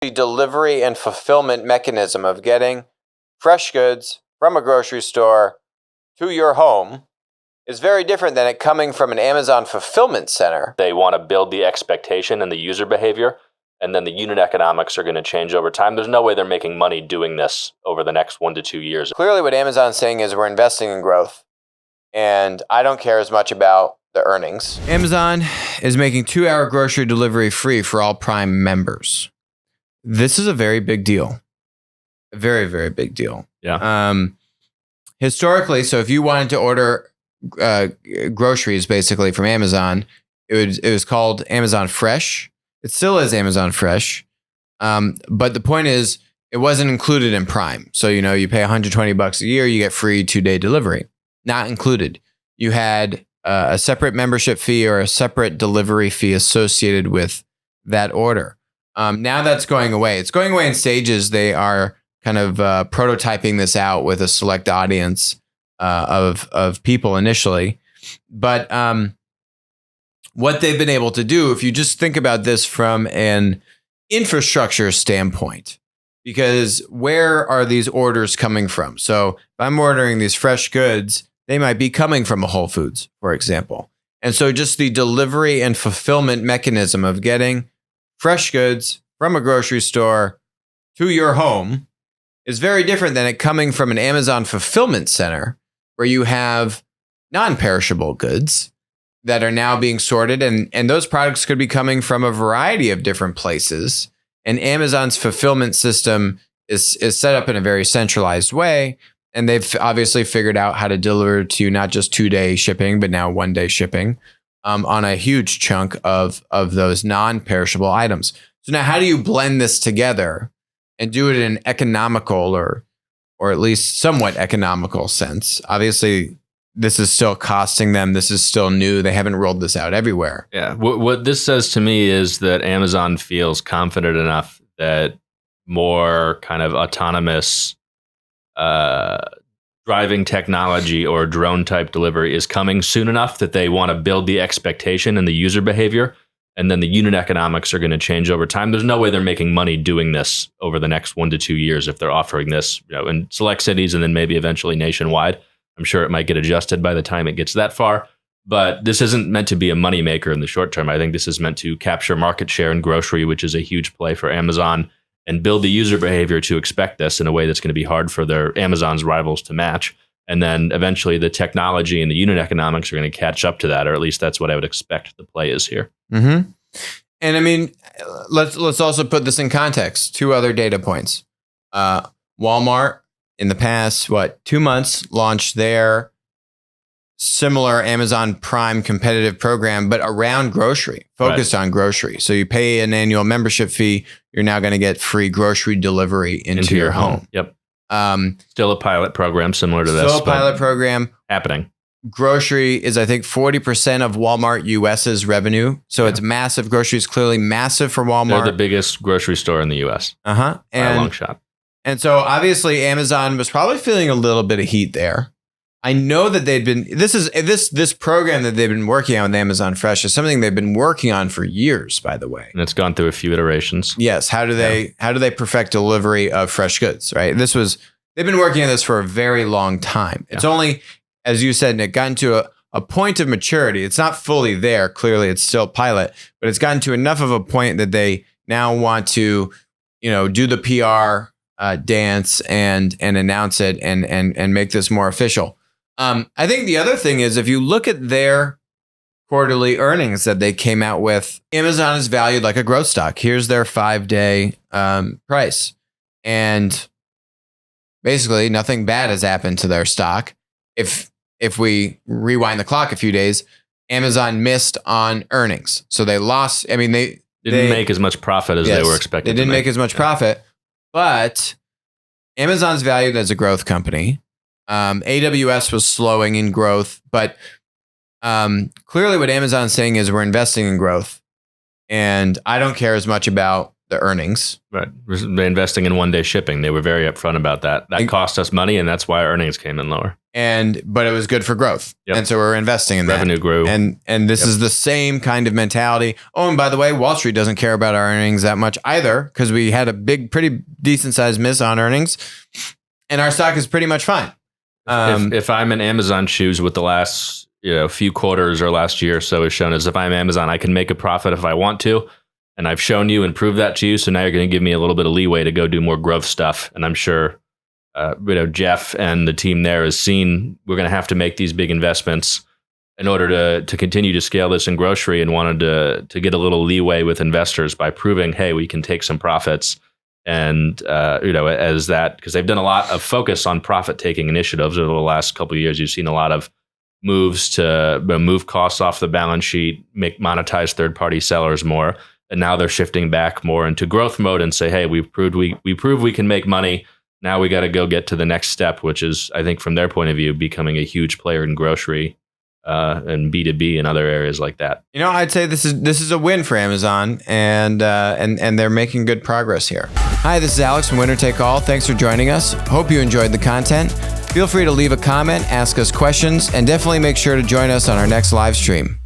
The delivery and fulfillment mechanism of getting fresh goods from a grocery store to your home is very different than it coming from an Amazon fulfillment center. They want to build the expectation and the user behavior, and then the unit economics are going to change over time. There's no way they're making money doing this over the next 1 to 2 years. Clearly what Amazon's saying is we're investing in growth, and I don't care as much about the earnings. Amazon is making 2-hour grocery delivery free for all Prime members. This is a very big deal. A very, very big deal. Yeah. Historically, so if you wanted to order groceries basically from Amazon, it was called Amazon Fresh. It still is Amazon Fresh. But the point is, it wasn't included in Prime. So, you pay $120 a year, you get free 2-day delivery. Not included. You had a separate membership fee or a separate delivery fee associated with that order. Now that's going away. It's going away in stages. They are kind of prototyping this out with a select audience of people initially. But what they've been able to do, if you just think about this from an infrastructure standpoint, because where are these orders coming from? So if I'm ordering these fresh goods, they might be coming from a Whole Foods, for example. And so just the delivery and fulfillment mechanism of getting fresh goods from a grocery store to your home is very different than it coming from an Amazon fulfillment center where you have non-perishable goods that are now being sorted, and those products could be coming from a variety of different places. And Amazon's fulfillment system is set up in a very centralized way, and they've obviously figured out how to deliver to you not just 2-day shipping, but now 1-day shipping on a huge chunk of those non-perishable items. So now how do you blend this together and do it in an economical or at least somewhat economical sense? Obviously, this is still costing them. This is still new. They haven't rolled this out everywhere. Yeah. What this says to me is that Amazon feels confident enough that more kind of autonomous driving technology or drone type delivery is coming soon enough that they want to build the expectation and the user behavior, and then the unit economics are going to change over time. There's no way they're making money doing this over the next 1 to 2 years if they're offering this, in select cities and then maybe eventually nationwide. I'm sure it might get adjusted by the time it gets that far, but this isn't meant to be a moneymaker in the short term. I think this is meant to capture market share in grocery, which is a huge play for Amazon, and build the user behavior to expect this in a way that's going to be hard for their Amazon's rivals to match. And then eventually the technology and the unit economics are going to catch up to that, or at least that's what I would expect the play is here. Mm-hmm. And I mean, let's also put this in context. 2 other data points. Walmart in the past, 2 months, launched their similar Amazon Prime competitive program, but around grocery, focused on grocery. So you pay an annual membership fee. You're now going to get free grocery delivery into your home. Yep. Still a pilot program similar to this. Still a pilot program. Happening. Grocery is, I think, 40% of Walmart US's revenue. So it's massive. Grocery is clearly massive for Walmart. They're the biggest grocery store in the US. By a long shot. And so obviously Amazon was probably feeling a little bit of heat there. I know that they'd been, this program that they've been working on with Amazon Fresh is something they've been working on for years, by the way. And it's gone through a few iterations. Yes. How do they perfect delivery of fresh goods, right? They've been working on this for a very long time. It's only, as you said, Nick, gotten to a point of maturity. It's not fully there. Clearly it's still pilot, but it's gotten to enough of a point that they now want to, do the PR dance and announce it and make this more official. I think the other thing is, if you look at their quarterly earnings that they came out with, Amazon is valued like a growth stock. Here's their 5-day price. And basically nothing bad has happened to their stock. If we rewind the clock a few days, Amazon missed on earnings. So they lost. I mean, they didn't make as much profit as they were expecting. They didn't make as much profit, but Amazon's valued as a growth company. AWS was slowing in growth, but clearly what Amazon's saying is we're investing in growth, and I don't care as much about the earnings. Right. They're investing in one-day shipping. They were very upfront about that. That cost us money, and that's why our earnings came in lower. But it was good for growth. Yep. And so we're investing in Revenue that. grew. And this is the same kind of mentality. Oh, and by the way, Wall Street doesn't care about our earnings that much either, because we had a pretty decent sized miss on earnings, and our stock is pretty much fine. If I'm in Amazon shoes with the last few quarters or last year or so has shown as if I'm Amazon, I can make a profit if I want to. And I've shown you and proved that to you. So now you're going to give me a little bit of leeway to go do more growth stuff. And I'm sure, Jeff and the team there has seen we're going to have to make these big investments in order to continue to scale this in grocery, and wanted to get a little leeway with investors by proving, hey, we can take some profits. And, as that, because they've done a lot of focus on profit taking initiatives over the last couple of years. You've seen a lot of moves to move costs off the balance sheet, monetize third party sellers more. And now they're shifting back more into growth mode and say, hey, we proved we can make money. Now we got to go get to the next step, which is, I think, from their point of view, becoming a huge player in grocery and B2B and other areas like that. I'd say this is a win for Amazon, and they're making good progress here. Hi, this is Alex from Winner Take All. Thanks for joining us. Hope you enjoyed the content. Feel free to leave a comment, ask us questions, and definitely make sure to join us on our next live stream.